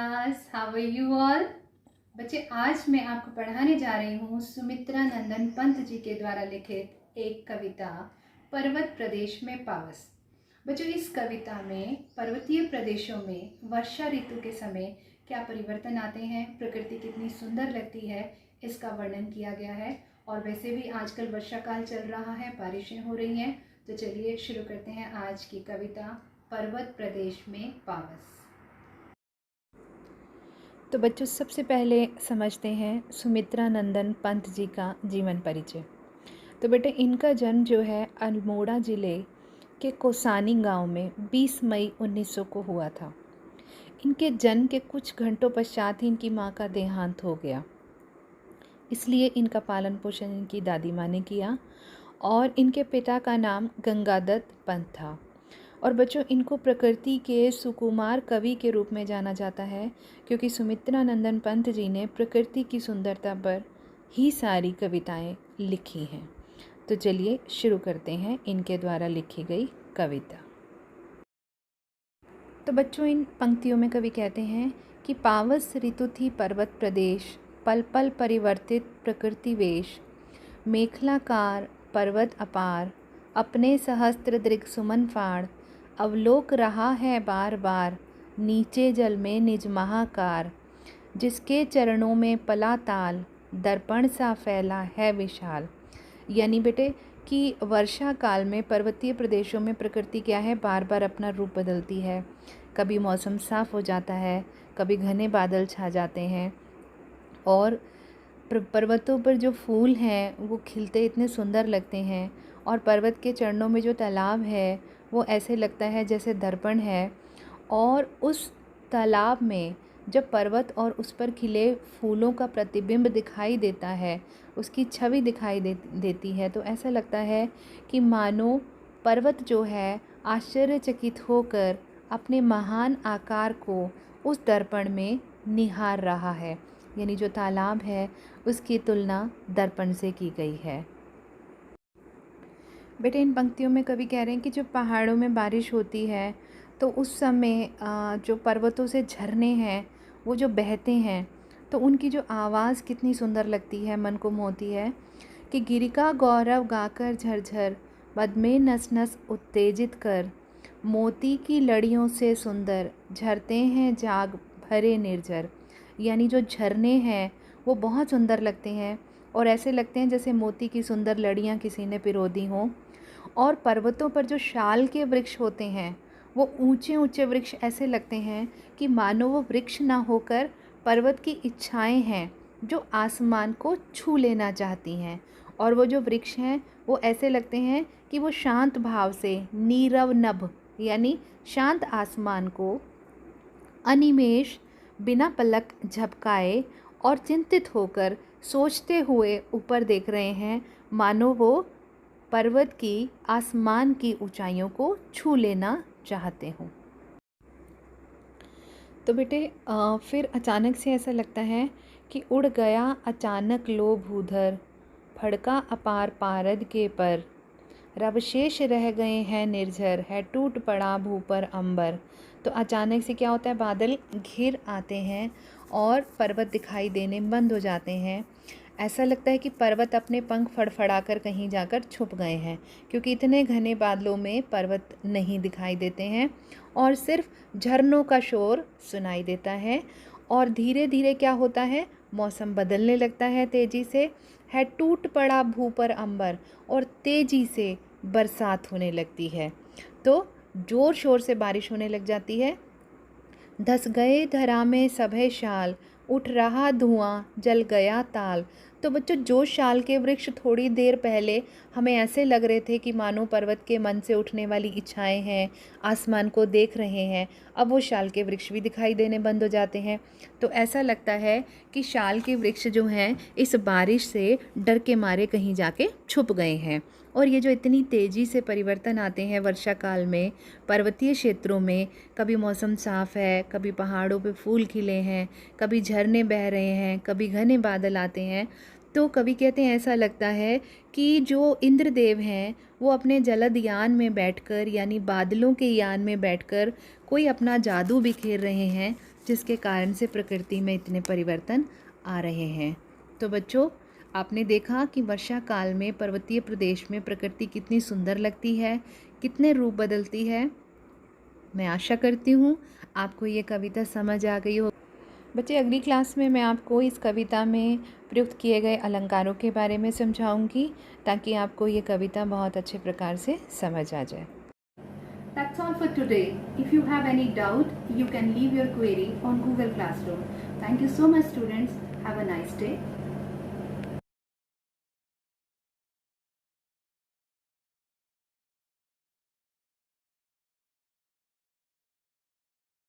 Class, how are you all. बच्चे, आज मैं आपको पढ़ाने जा रही हूँ सुमित्रा नंदन पंत जी के द्वारा लिखित एक कविता पर्वत प्रदेश में पावस। बच्चों, इस कविता में पर्वतीय प्रदेशों में वर्षा ऋतु के समय क्या परिवर्तन आते हैं, प्रकृति कितनी सुंदर लगती है, इसका वर्णन किया गया है। और वैसे भी आजकल वर्षा काल चल रहा है, बारिशें हो रही हैं। तो चलिए शुरू करते हैं आज की कविता पर्वत प्रदेश में पावस। तो बच्चों, सबसे पहले समझते हैं सुमित्रा नंदन पंत जी का जीवन परिचय। तो बेटे, इनका जन्म जो है अल्मोड़ा ज़िले के कोसानी गांव में 20 मई 1900 को हुआ था। इनके जन्म के कुछ घंटों पश्चात ही इनकी मां का देहांत हो गया, इसलिए इनका पालन पोषण इनकी दादी माँ ने किया और इनके पिता का नाम गंगादत्त पंत था। और बच्चों, इनको प्रकृति के सुकुमार कवि के रूप में जाना जाता है, क्योंकि सुमित्रा नंदन पंत जी ने प्रकृति की सुंदरता पर ही सारी कविताएं लिखी हैं। तो चलिए शुरू करते हैं इनके द्वारा लिखी गई कविता। तो बच्चों, इन पंक्तियों में कवि कहते हैं कि पावस ऋतु थी पर्वत प्रदेश, पल पल परिवर्तित प्रकृति वेश, मेखलाकार पर्वत अपार, अपने सहस्त्र दृग सुमन फाड़, अवलोक रहा है बार बार, नीचे जल में निज महाकार, जिसके चरणों में पला ताल, दर्पण सा फैला है विशाल। यानी बेटे कि वर्षा काल में पर्वतीय प्रदेशों में प्रकृति क्या है, बार बार अपना रूप बदलती है। कभी मौसम साफ़ हो जाता है, कभी घने बादल छा जाते हैं और पर्वतों पर जो फूल हैं वो खिलते इतने सुंदर लगते हैं। और पर्वत के चरणों में जो तालाब है वो ऐसे लगता है जैसे दर्पण है। और उस तालाब में जब पर्वत और उस पर खिले फूलों का प्रतिबिंब दिखाई देता है, उसकी छवि दिखाई देती है, तो ऐसा लगता है कि मानो पर्वत जो है आश्चर्यचकित होकर अपने महान आकार को उस दर्पण में निहार रहा है। यानी जो तालाब है उसकी तुलना दर्पण से की गई है। बेटे, इन पंक्तियों में कवि कह रहे हैं कि जब पहाड़ों में बारिश होती है तो उस समय जो पर्वतों से झरने हैं वो जो बहते हैं तो उनकी जो आवाज़ कितनी सुंदर लगती है, मन को मोहती है। कि गिरिका गौरव गाकर झरझर, मद में नस नस उत्तेजित कर, मोती की लड़ियों से सुंदर, झरते हैं जाग भरे निर्झर। यानी जो झरने हैं वो बहुत सुंदर लगते हैं और ऐसे लगते हैं जैसे मोती की सुंदर लड़ियाँ किसी ने पिरो दी हों। और पर्वतों पर जो शाल के वृक्ष होते हैं वो ऊंचे ऊंचे वृक्ष ऐसे लगते हैं कि मानो वो वृक्ष ना होकर पर्वत की इच्छाएं हैं जो आसमान को छू लेना चाहती हैं। और वो जो वृक्ष हैं वो ऐसे लगते हैं कि वो शांत भाव से नीरव नभ यानी शांत आसमान को अनिमेष बिना पलक झपकाए और चिंतित होकर सोचते हुए ऊपर देख रहे हैं, मानो वो पर्वत की आसमान की ऊंचाइयों को छू लेना चाहते हों। तो बेटे, फिर अचानक से ऐसा लगता है कि उड़ गया अचानक लो भूधर, फड़का अपार पारद के पर, रवशेष रह गए हैं निर्झर, है टूट पड़ा भू पर अंबर। तो अचानक से क्या होता है, बादल घिर आते हैं और पर्वत दिखाई देने बंद हो जाते हैं। ऐसा लगता है कि पर्वत अपने पंख फड़फड़ाकर कहीं जाकर छुप गए हैं, क्योंकि इतने घने बादलों में पर्वत नहीं दिखाई देते हैं और सिर्फ झरनों का शोर सुनाई देता है। और धीरे धीरे क्या होता है, मौसम बदलने लगता है तेज़ी से, है टूट पड़ा भू पर अंबर, और तेज़ी से बरसात होने लगती है। तो ज़ोर शोर से बारिश होने लग जाती है। धस गए धरा में सभे शाल, उठ रहा धुआं जल गया ताल। तो बच्चों, जो शाल के वृक्ष थोड़ी देर पहले हमें ऐसे लग रहे थे कि मानो पर्वत के मन से उठने वाली इच्छाएं हैं, आसमान को देख रहे हैं, अब वो शाल के वृक्ष भी दिखाई देने बंद हो जाते हैं। तो ऐसा लगता है कि शाल के वृक्ष जो हैं इस बारिश से डर के मारे कहीं जाके छुप गए हैं। और ये जो इतनी तेज़ी से परिवर्तन आते हैं वर्षा काल में पर्वतीय क्षेत्रों में, कभी मौसम साफ़ है, कभी पहाड़ों पे फूल खिले हैं, कभी झरने बह रहे हैं, कभी घने बादल आते हैं, तो कभी कहते हैं ऐसा लगता है कि जो इंद्रदेव हैं वो अपने जलद यान में बैठकर यानी बादलों के यान में बैठकर कोई अपना जादू बिखेर रहे हैं, जिसके कारण से प्रकृति में इतने परिवर्तन आ रहे हैं। तो बच्चों, आपने देखा कि वर्षा काल में पर्वतीय प्रदेश में प्रकृति कितनी सुंदर लगती है, कितने रूप बदलती है। मैं आशा करती हूँ आपको ये कविता समझ आ गई हो। बच्चे, अगली क्लास में मैं आपको इस कविता में प्रयुक्त किए गए अलंकारों के बारे में समझाऊंगी, ताकि आपको ये कविता बहुत अच्छे प्रकार से समझ आ जाए। That's all for today. If you have any doubt, you can leave your query on Google Classroom. Thank you so much, students. Have a nice day.